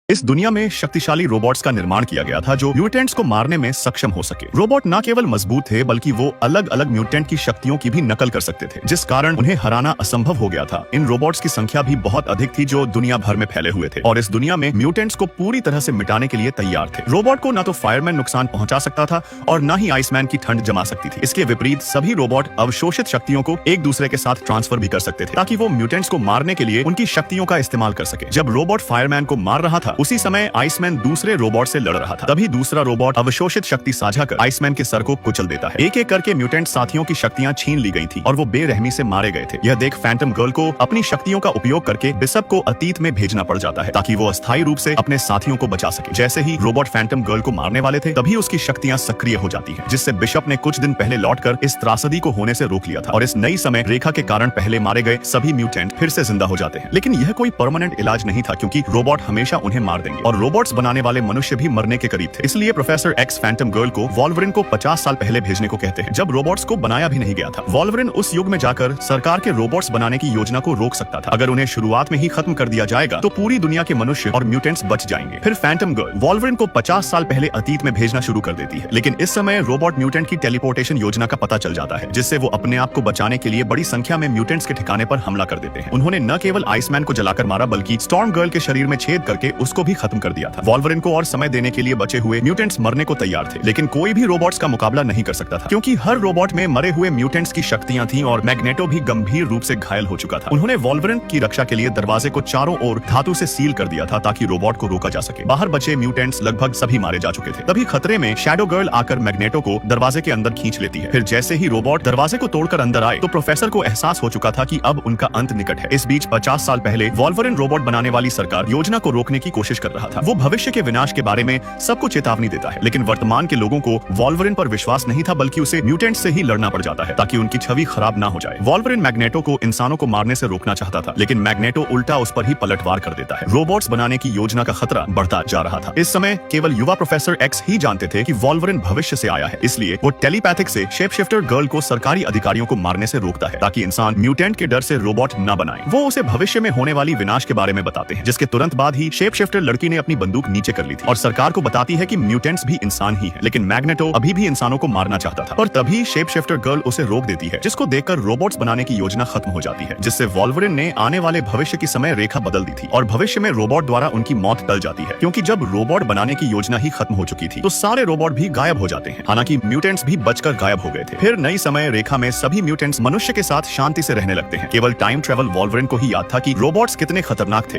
इस दुनिया में शक्तिशाली रोबोट्स का निर्माण किया गया था जो म्यूटेंट्स को मारने में सक्षम हो सके। रोबोट न केवल मजबूत थे बल्कि वो अलग अलग म्यूटेंट की शक्तियों की भी नकल कर सकते थे, जिस कारण उन्हें हराना असंभव हो गया था। इन रोबोट्स की संख्या भी बहुत अधिक थी जो दुनिया भर में फैले हुए थे और इस दुनिया में म्यूटेंट्स को पूरी तरह से मिटाने के लिए तैयार थे। रोबोट को न तो फायरमैन नुकसान पहुंचा सकता था और न ही आइसमैन की ठंड जमा सकती थी। इसके विपरीत सभी रोबोट अवशोषित शक्तियों को एक दूसरे के साथ ट्रांसफर भी कर सकते थे ताकि वो म्यूटेंट्स को मारने के लिए उनकी शक्तियों का इस्तेमाल कर सके। जब रोबोट फायरमैन को मार रहा था उसी समय आइसमैन दूसरे रोबोट से लड़ रहा था। तभी दूसरा रोबोट अवशोषित शक्ति साझा कर आइसमैन के सर को कुचल देता है। एक एक करके म्यूटेंट साथियों की शक्तियां छीन ली गई थी और वो बेरहमी से मारे गए थे। यह देख फैंटम गर्ल को अपनी शक्तियों का उपयोग करके बिशप को अतीत में भेजना पड़ जाता है ताकि वो अस्थायी रूप से अपने साथियों को बचा सके। जैसे ही रोबोट फैंटम गर्ल को मारने वाले थे तभी उसकी शक्तियां सक्रिय हो जाती है, जिससे बिशप ने कुछ दिन पहले लौटकर इस त्रासदी को होने से रोक लिया था और इस नई समय रेखा के कारण पहले मारे गए सभी म्यूटेंट फिर से जिंदा हो जाते हैं। लेकिन यह कोई परमानेंट इलाज नहीं था क्योंकि रोबोट हमेशा उन्हें मार देंगे और रोबोट्स बनाने वाले मनुष्य भी मरने के करीब थे। इसलिए प्रोफेसर एक्स फैंटम गर्ल को वॉल्वरिन को 50 साल पहले भेजने को कहते हैं, जब रोबोट्स को बनाया भी नहीं गया था। वॉल्वरिन उस युग में जाकर सरकार के रोबोट्स बनाने की योजना को रोक सकता था। अगर उन्हें शुरुआत में ही खत्म कर दिया जाएगा तो पूरी दुनिया के मनुष्य और म्यूटेंट्स बच जाएंगे। फिर फैंटम गर्ल वॉल्वरिन को 50 साल पहले अतीत में भेजना शुरू कर देती है, लेकिन इस समय रोबोट म्यूटेंट की टेलीपोर्टेशन योजना का पता चल जाता है, जिससे वो अपने आप को बचाने के लिए बड़ी संख्या में म्यूटेंट्स के ठिकाने पर हमला कर देते हैं। उन्होंने न केवल आइसमैन को जलाकर मारा बल्कि स्टॉर्म गर्ल के शरीर में छेद करके उसको भी खत्म कर दिया था। वॉल्वरिन को और समय देने के लिए बचे हुए म्यूटेंट्स मरने को तैयार थे, लेकिन कोई भी रोबोट्स का मुकाबला नहीं कर सकता था क्योंकि हर रोबोट में मरे हुए म्यूटेंट्स की शक्तियां थीं और मैग्नेटो भी गंभीर रूप से घायल हो चुका था। उन्होंने वॉल्वरिन की रक्षा के लिए दरवाजे को चारों ओर धातु से सील कर दिया था ताकि रोबोट को रोका जा सके। बाहर बचे म्यूटेंट्स लगभग सभी मारे जा चुके थे। तभी खतरे में शैडो गर्ल आकर मैग्नेटो को दरवाजे के अंदर खींच लेती है। फिर जैसे ही रोबोट दरवाजे को तोड़कर अंदर आए तो प्रोफेसर को एहसास हो चुका था कि अब उनका अंत निकट है। इस बीच 50 साल पहले वॉल्वरिन रोबोट बनाने वाली सरकार योजना को रोकने की कोशिश कर रहा था। वो भविष्य के विनाश के बारे में सबको चेतावनी देता है, लेकिन वर्तमान के लोगों को वॉल्वरिन पर विश्वास नहीं था बल्कि उसे म्यूटेंट से ही लड़ना पड़ जाता है ताकि उनकी छवि खराब ना हो जाए। वॉल्वरिन मैग्नेटो को इंसानों को मारने से रोकना चाहता था, लेकिन मैग्नेटो उल्टा उस पर ही पलटवार कर देता है। रोबोट्स बनाने की योजना का खतरा बढ़ता जा रहा था। इस समय केवल युवा प्रोफेसर एक्स ही जानते थे कि वॉल्वरिन भविष्य से आया है, इसलिए वो टेलीपैथिक से शेप शिफ्टर गर्ल को सरकारी अधिकारियों को मारने से रोकता है ताकि इंसान म्यूटेंट के डर से रोबोट न बनाए। वो उसे भविष्य में होने वाली विनाश के बारे में बताते हैं, जिसके तुरंत बाद ही शेप शिफ्टर लड़की ने अपनी बंदूक नीचे कर ली थी और सरकार को बताती है कि म्यूटेंट्स भी इंसान ही है। लेकिन मैग्नेटो अभी भी इंसानों को मारना चाहता था, पर तभी शेप शिफ्टर गर्ल उसे रोक देती है, जिसको देखकर रोबोट्स बनाने की योजना खत्म हो जाती है, जिससे वॉल्वरिन ने आने वाले भविष्य की समय रेखा बदल दी थी और भविष्य में रोबोट द्वारा उनकी मौत टल जाती है क्योंकि जब रोबोट बनाने की योजना ही खत्म हो चुकी थी तो सारे रोबोट भी गायब हो जाते हैं। हालांकि म्यूटेंट्स भी बचकर गायब हो गए थे। फिर नई समय रेखा में सभी म्यूटेंट्स मनुष्य के साथ शांति से रहने लगते हैं। केवल टाइम ट्रेवल वॉल्वरिन को ही याद था कि रोबोट्स कितने खतरनाक थे।